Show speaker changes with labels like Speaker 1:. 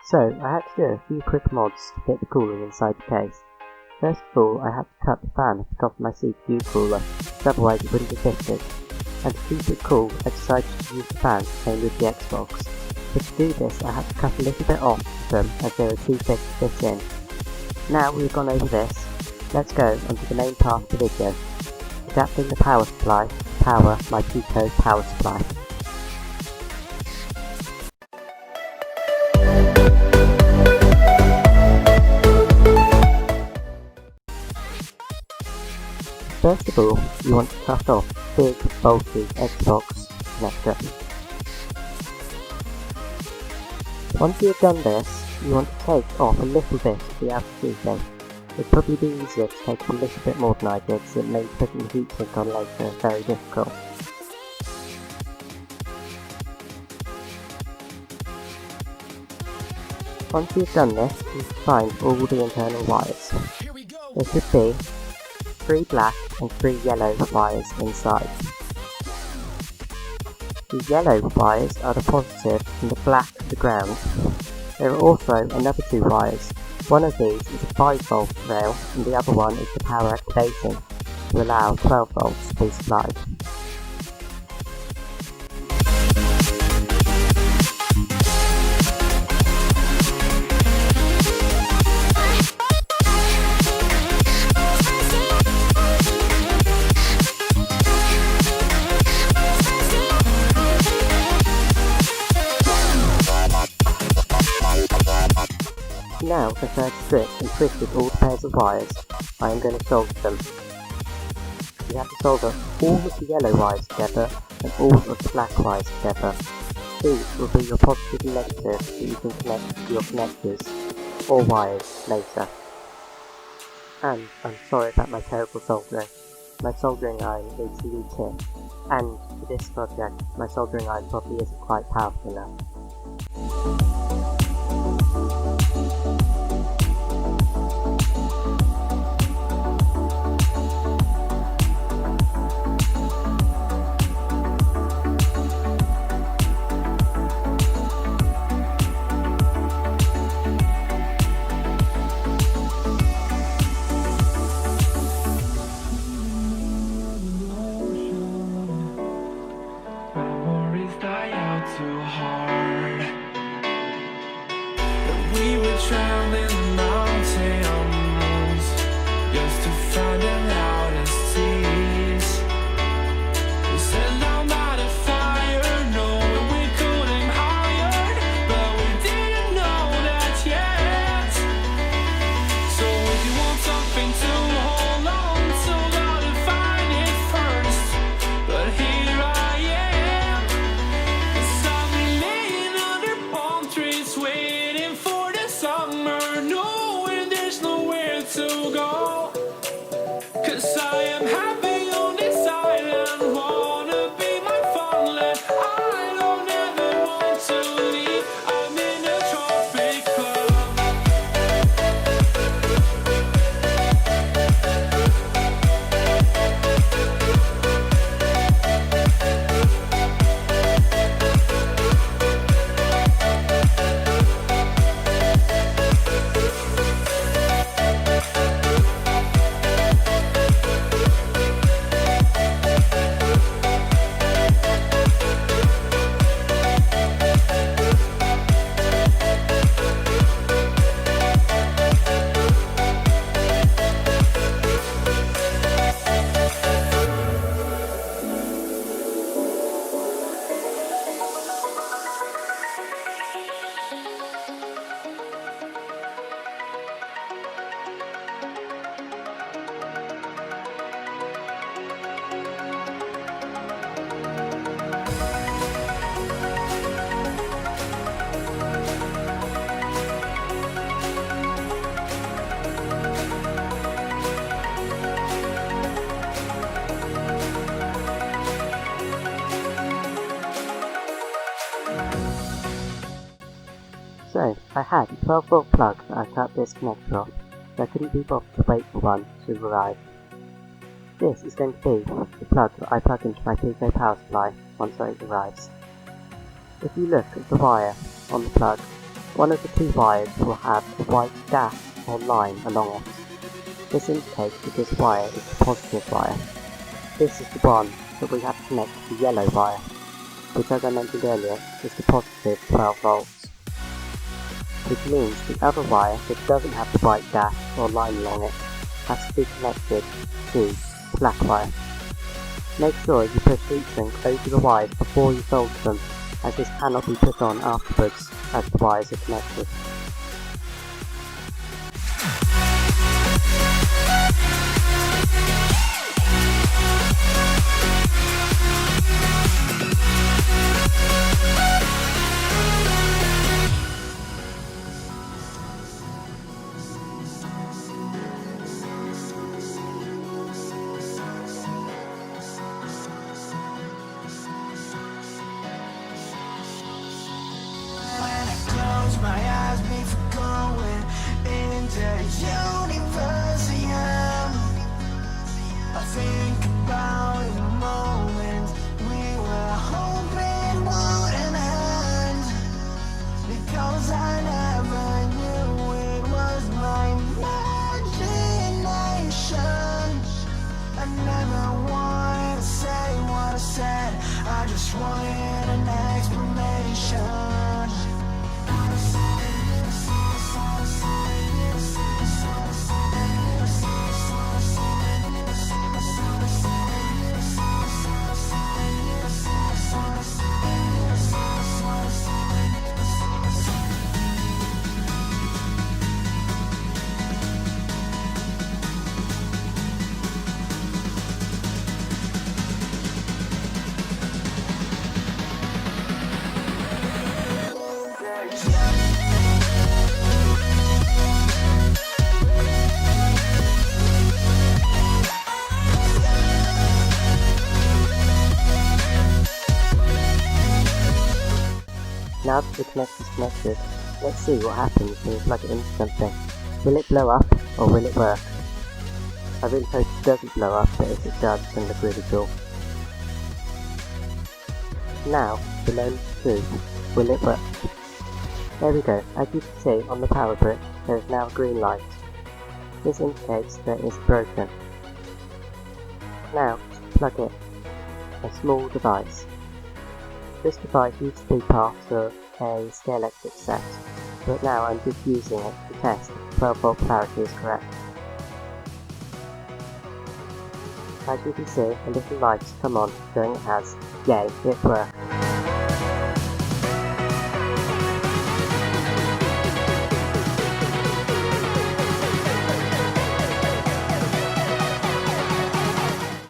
Speaker 1: So I had to do a few quick mods to fit the cooling inside the case. First of all, I had to cut the fan at the top of my CPU cooler, as otherwise it wouldn't have fitted. And to keep it cool, I decided to use the fans that came with the Xbox. But to do this, I had to cut a little bit off them as they were too thick to fit in. Now we've gone over this, let's go onto the main part of the video. Adapting the power supply to power my Pico power supply. First of all, you want to cut off the big, bulky Xbox connector. Once you have done this, you want to take off a little bit of the outer sheathing. It'd probably be easier to take a little bit more than I did, so it made putting the heatsink on later very difficult. Once you've done this, you can find all the internal wires. There should be 3 black and 3 yellow wires inside. The yellow wires are the positive and the black the ground. There are also another 2 wires. One of these is a 5 volt rail and the other one is the power activation to allow 12 volts to be supplied. Now, as I've stripped and twisted all the pairs of wires, I am going to solder them. You have to solder all of the yellow wires together and all of the black wires together. These will be your positive and negative that you can connect to your connectors or wires later. And I'm sorry about my terrible soldering. My soldering iron needs a new tip, and for this project, my soldering iron probably isn't quite powerful enough.
Speaker 2: Too hard. We were traveling mountains just to find the loudest seas. We set down by the fire, knowing we couldn't hide, but we didn't know that yet. So if you want something to hold on to, gotta find it first. But here I am. Waiting for the summer, knowing there's nowhere to go. 'Cause I am happy on this island, wanna be my funland. I don't ever want to leave, I'm in a tropic club.
Speaker 1: So, I had a 12 volt plug that I cut this connector off, so I couldn't be bothered to wait for one to arrive. This is going to be the plug that I plug into my Pico power supply once it arrives. If you look at the wire on the plug, One of the two wires will have a white dash or line along it. This indicates that this wire is the positive wire. This is the one that we have to connect to the yellow wire, which, as I mentioned earlier, is the positive 12 volts. Which means the other wire that doesn't have the white dash or line along it has to be connected to the black wire. Make sure you push heat shrink over the wires before you solder them, as this cannot be put on afterwards as the wires are connected.
Speaker 3: My eyes before going into universe, I think about the moment we were hoping wouldn't end, because I never knew it was my imagination. I never wanted to say what I said, I just wanted an explanation.
Speaker 1: Now that the connector is connected, let's see what happens when you plug it into something. Will it blow up, or will it work? I really hope it doesn't blow up, but if it does, then look really cool. Now, the moment 2, will it work? There we go. As you can see on the power brick, there is now a green light. This indicates that it is broken. Now, to plug in a small device. This device used to be part of a Scalextric set, but now I'm just using it to test if 12 volt polarity is correct. As you can see, a little light come on showing it has, yay, it worked.